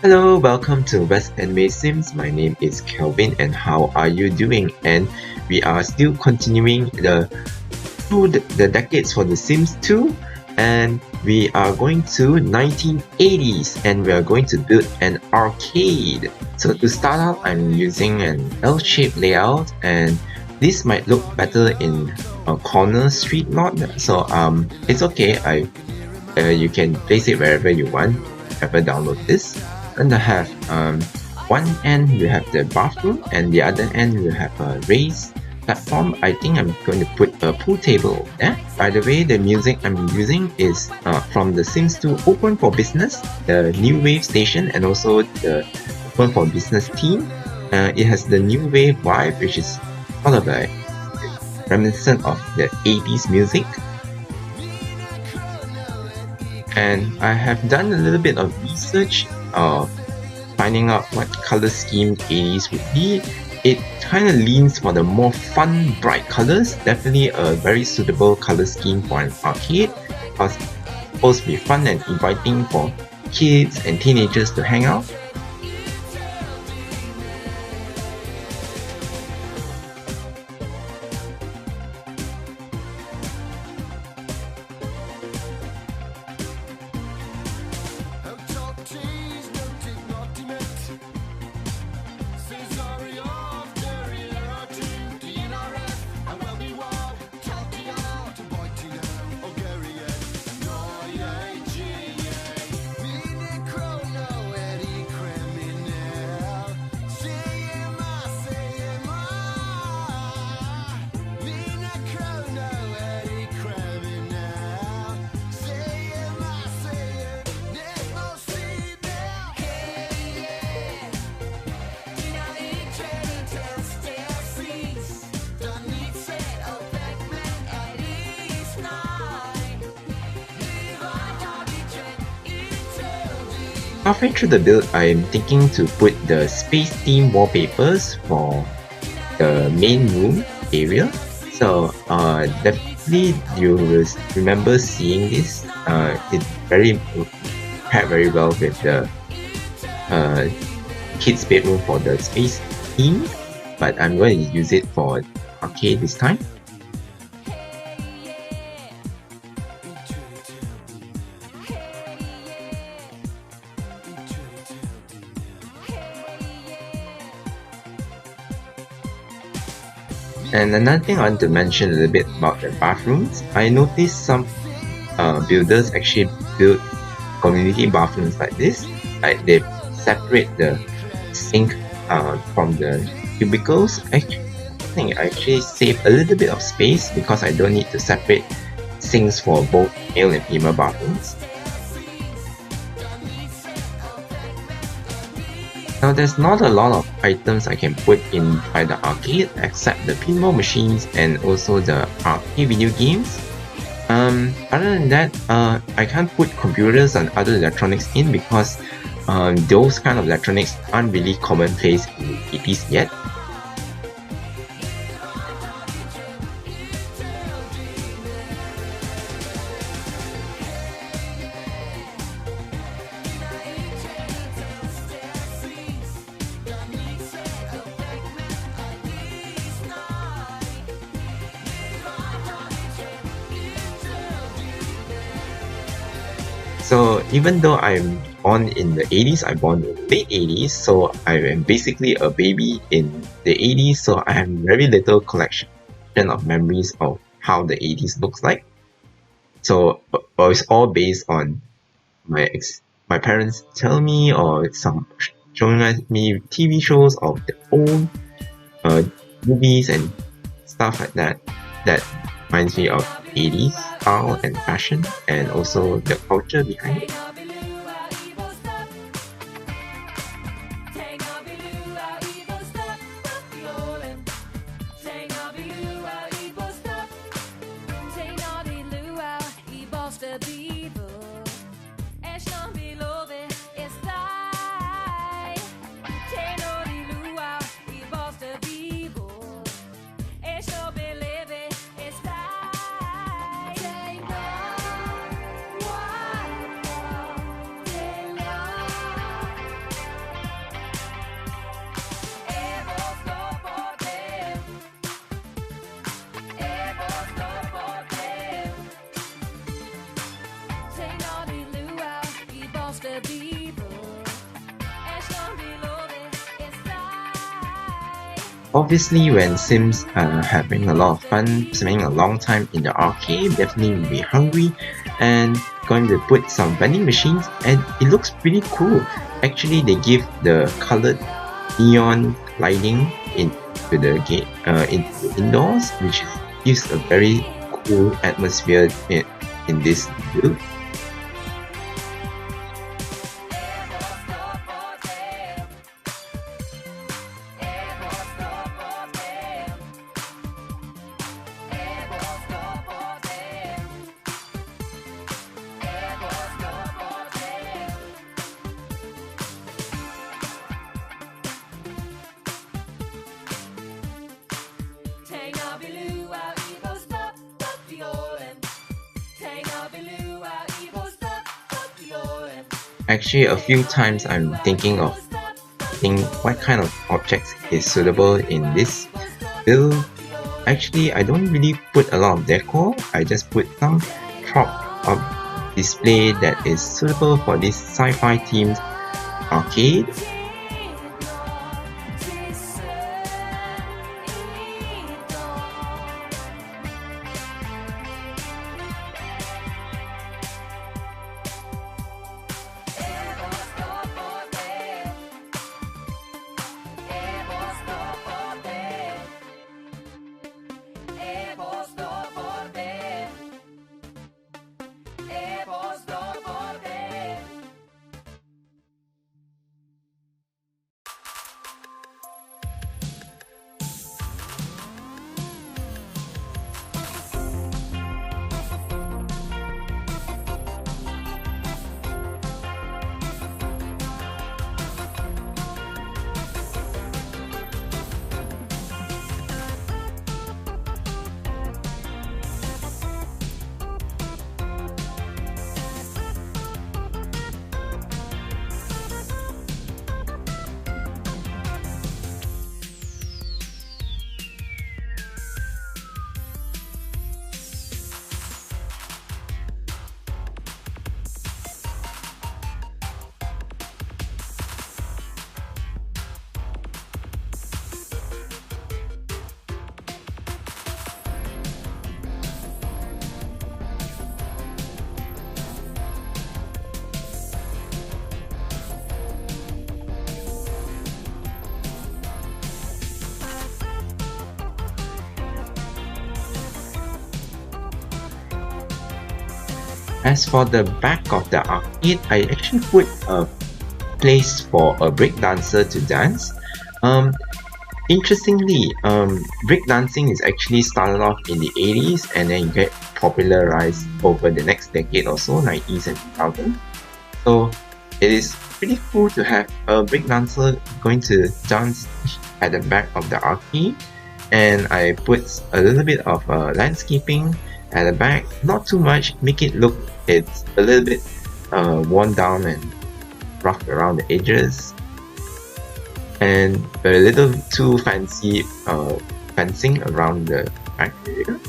Hello, welcome to West Anime Sims. My name is Kelvin, and how are you doing? And we are still continuing the decades for The Sims 2, and we are going to 1980s, and we are going to build an arcade. So to start out, I'm using an L-shaped layout, and this might look better in a corner street lot. So it's okay. You can place it wherever you want. Ever download this, and I have one end we have the bathroom, and the other end we have a raised platform. I think I'm going to put a pool table there. By the way, the music I'm using is from the Sims 2 Open for Business, the New Wave station, and also the Open for Business theme. It has the New Wave vibe, which is sort of a reminiscent of the 80s music. And I have done a little bit of research of finding out what color scheme 80s would be. It kind of leans for the more fun, bright colors. Definitely a very suitable color scheme for an arcade, because it's supposed to be fun and inviting for kids and teenagers to hang out. Halfway through the build, I am thinking to put the space theme wallpapers for the main room area. So definitely you will remember seeing this. It's very paired very well with the kids' bedroom for the space theme, but I'm going to use it for arcade this time. And another thing I want to mention a little bit about the bathrooms. I noticed some builders actually build community bathrooms like this. Like they separate the sink from the cubicles. I think I actually save a little bit of space because I don't need to separate sinks for both male and female bathrooms. Now there's not a lot of items I can put in by the arcade except the pinball machines and also the arcade video games. Other than that, I can't put computers and other electronics in because those kind of electronics aren't really commonplace in the 80s yet. So even though I'm born in the 80s, I'm born in the late 80s, so I am basically a baby in the 80s, so I have very little collection of memories of how the 80s looks like. So it's all based on my parents tell me or some showing me TV shows of the old uh, movies and stuff like that that reminds me of 80s style and fashion and also the culture behind it. Obviously, when Sims are having a lot of fun, spending a long time in the arcade, definitely will be hungry, and going to put some vending machines, and it looks pretty cool. Actually, they give the colored neon lighting into the gate, into the indoors, which gives a very cool atmosphere in this build. Actually, a few times I'm thinking of what kind of objects is suitable in this build. Actually, I don't really put a lot of decor. I just put some prop of display that is suitable for this sci-fi themed arcade. As for the back of the arcade, I actually put a place for a breakdancer to dance. Interestingly, breakdancing is actually started off in the 80s and then get popularized over the next decade or so, 90s and 2000s. So it is pretty cool to have a breakdancer going to dance at the back of the arcade. And I put a little bit of landscaping at the back, not too much, make it look it's a little bit worn down and rough around the edges, and a little too fancy fencing around the back area.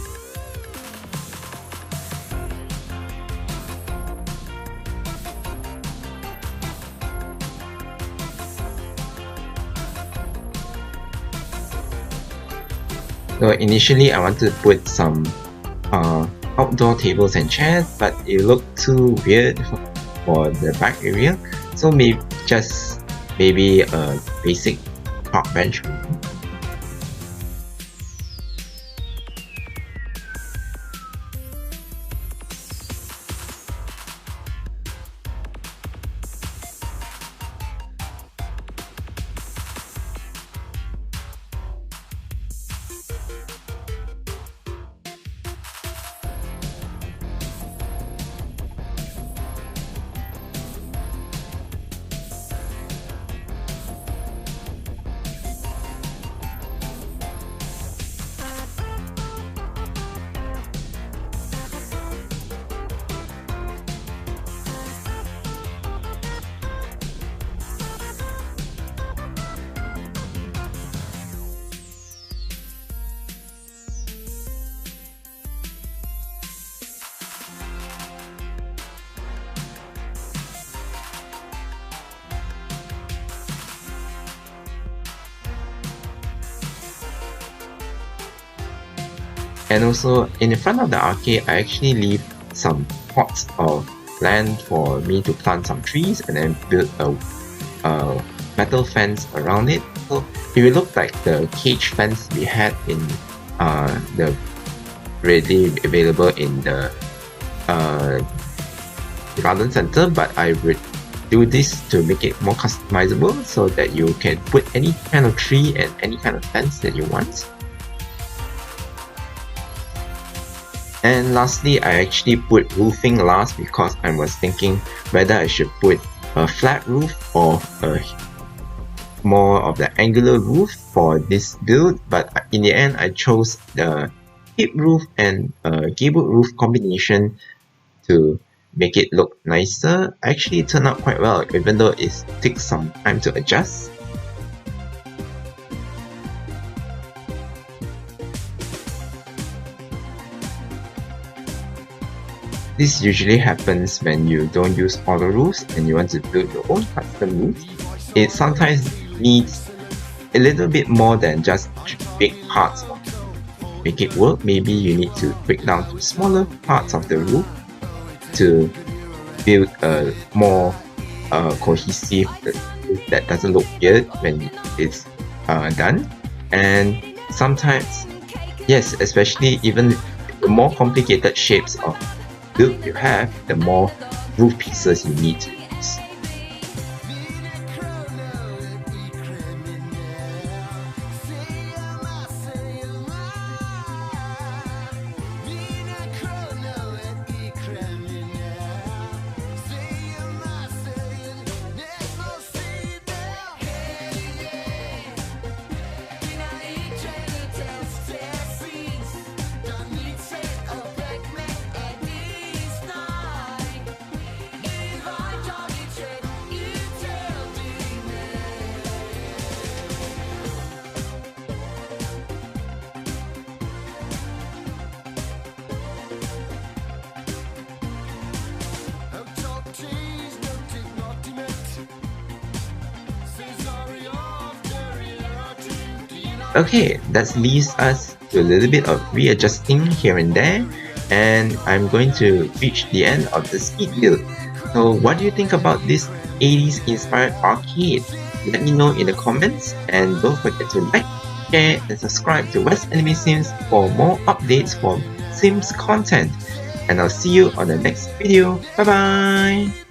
So initially I wanted to put some outdoor tables and chairs, but it looked too weird for the back area, so maybe a basic park bench. And also in the front of the arcade, I actually leave some pots of land for me to plant some trees and then build a metal fence around it. So it will look like the cage fence we had in the readily available in the garden center, but I would do this to make it more customizable so that you can put any kind of tree and any kind of fence that you want. And lastly, I actually put roofing last because I was thinking whether I should put a flat roof or a more of the angular roof for this build, but in the end I chose the hip roof and gable roof combination to make it look nicer. Actually it turned out quite well, even though it takes some time to adjust. This usually happens when you don't use all the roofs and you want to build your own custom roofs. It sometimes needs a little bit more than just big parts of it. Make it work. Maybe you need to break down to smaller parts of the roof to build a more cohesive roof that doesn't look weird when it's done. And sometimes, yes, especially even the more complicated shapes of build you have, the more roof pieces you need to use. Okay, that leaves us to a little bit of readjusting here and there, and I'm going to reach the end of the speed build. So what do you think about this 80s inspired arcade? Let me know in the comments, and don't forget to like, share and subscribe to West Anime Sims for more updates for Sims content. And I'll see you on the next video. Bye bye!